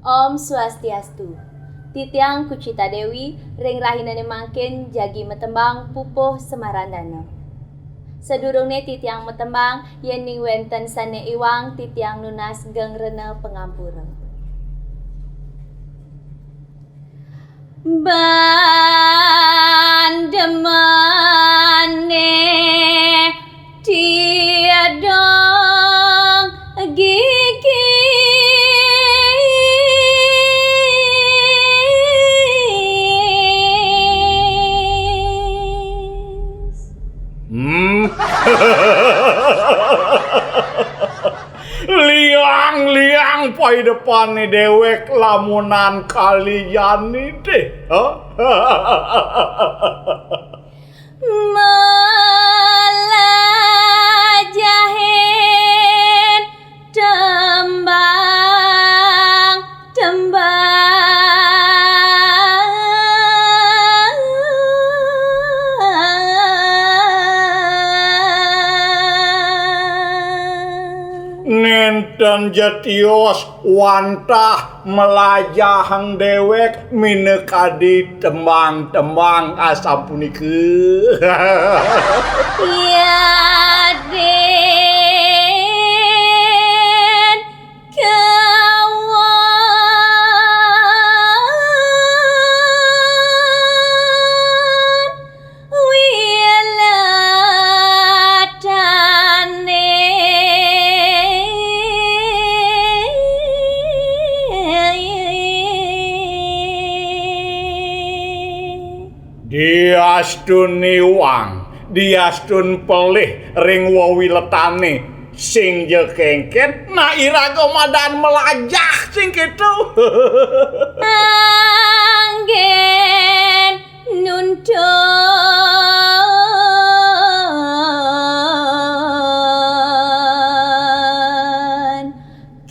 Om Swastiastu. Titiang Kucita Dewi ring rahinane mangkin jagi metembang pupuh Semarandana. Sedurungne titiang metembang yen ning wenten sane iwang titiang nunas geng rene pengampura. Bandemane tiadong gigi Liang pai depane dewek lamunan kalian deh. Melajahin tembang Nenten jetios wantah melajahang dewek minekadi tembang-tembang asapunikeun. Yaden kawan wilatane Diastun niwang, diastun pelih ring wawiletane sing jekengket na iraga madan melajah sing kitu. Anggen nuntun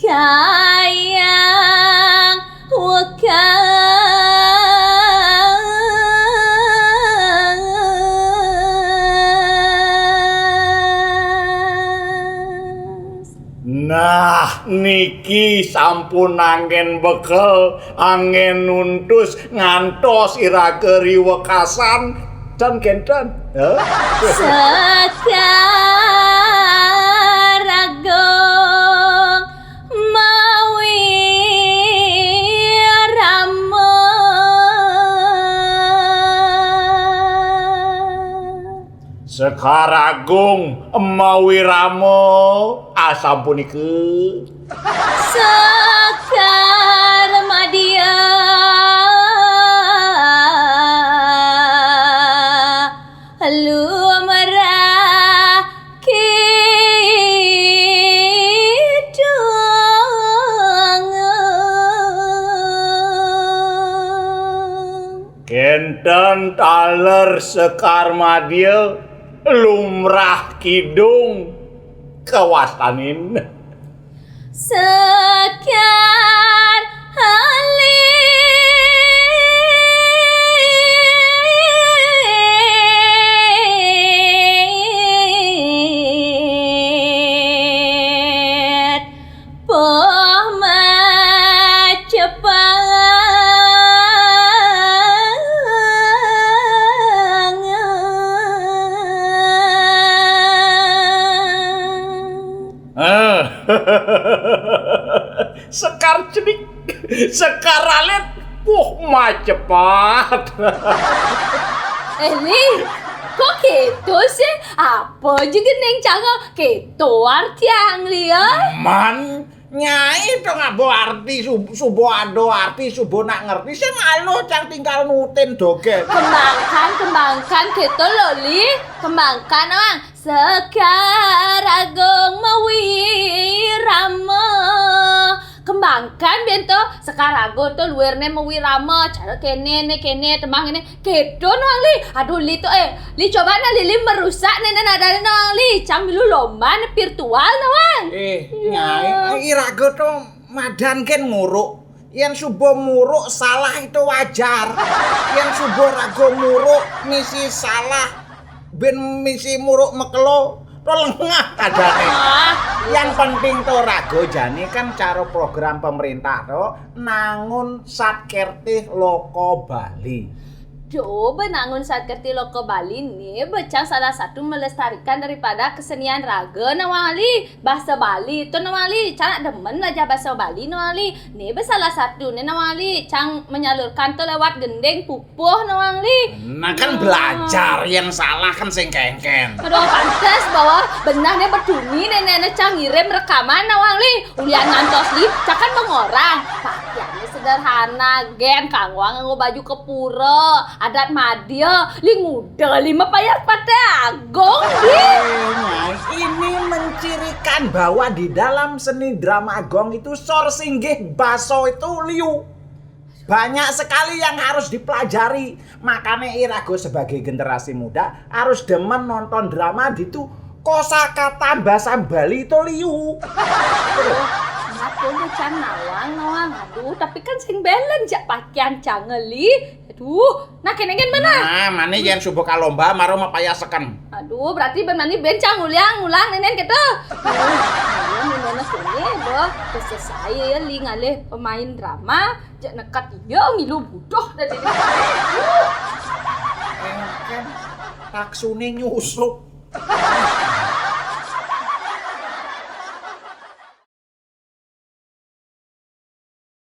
kayang wekas. Nah, niki sampun angin bekel, angin nuntus ngantos iraga riwekasan dan kenten. Sekaragong mawi rama Sekaragung mawi ramo asampunikeun. Sekar madia lumrah kidung. Kenten taler sekar madya lumrah kidung kawastanin. Sekar alit poh Sekar cedik, sekar alit, macepat. Li, kok gitu sih? Apa juga neng canga gitu artiang liya? Man, nyai itu ngabo arti, subo ado arti, subo nak ngerti. Saya malu cang tinggal nutin doge. Kembangkan gitu loh Li. Kembangkan orang. Sekaragung mawirama. Kembangkan bento sekarago tuh luarnya mawirama. Cara kene temang ini kedo noang Li. Aduh Li tuh Li coba na Li merusak nenen ada noang Li. Cambilu lomba virtual noang. Nyai, irago tuh madan ken muruk. Yang subuh muruk salah itu wajar. Yang subuh rago muruk misi salah ben misi muruk mekelo lengah kadane. Ah, Yang penting to Rago jane kan cara program pemerintah to nangun Satkertih Loko Bali. coba nangun saat kerti loko Bali nih becang salah satu melestarikan daripada kesenian raga nawali bahasa Bali itu nawali cang demen belajar bahasa Bali nawali nih salah satu nih nawali cang menyalurkan tuh lewat gendeng pupuh nawali. Nah kan belajar yang salah kan sing kengken. Aduh pantes bahwa benahnya berduni nenek cang ngirim rekaman nawali ulian ngantos li cakan mengorang pakaiannya sederhana gen kangwang nganggo baju kepura adat madya li nguda lima payar pada agong Nyai, ini mencirikan bahwa di dalam seni drama gong itu sor singgih baso itu liu. Banyak sekali yang harus dipelajari. Makanya Irago sebagai generasi muda harus demen nonton drama itu kosakata bahasa Bali itu liu. Aku cang nawang aduh tapi kan sing balance jak pakaian cangeli aduh nah kenengen mana Nah, mana yang subuh kalomba maro mapayaseken. aduh berarti bermani bencang ngulang nenen kita nenek sini boh selesai ya li ngalih pemain drama jak nekat iya ngilu butuh dari Kan taksune nyusup.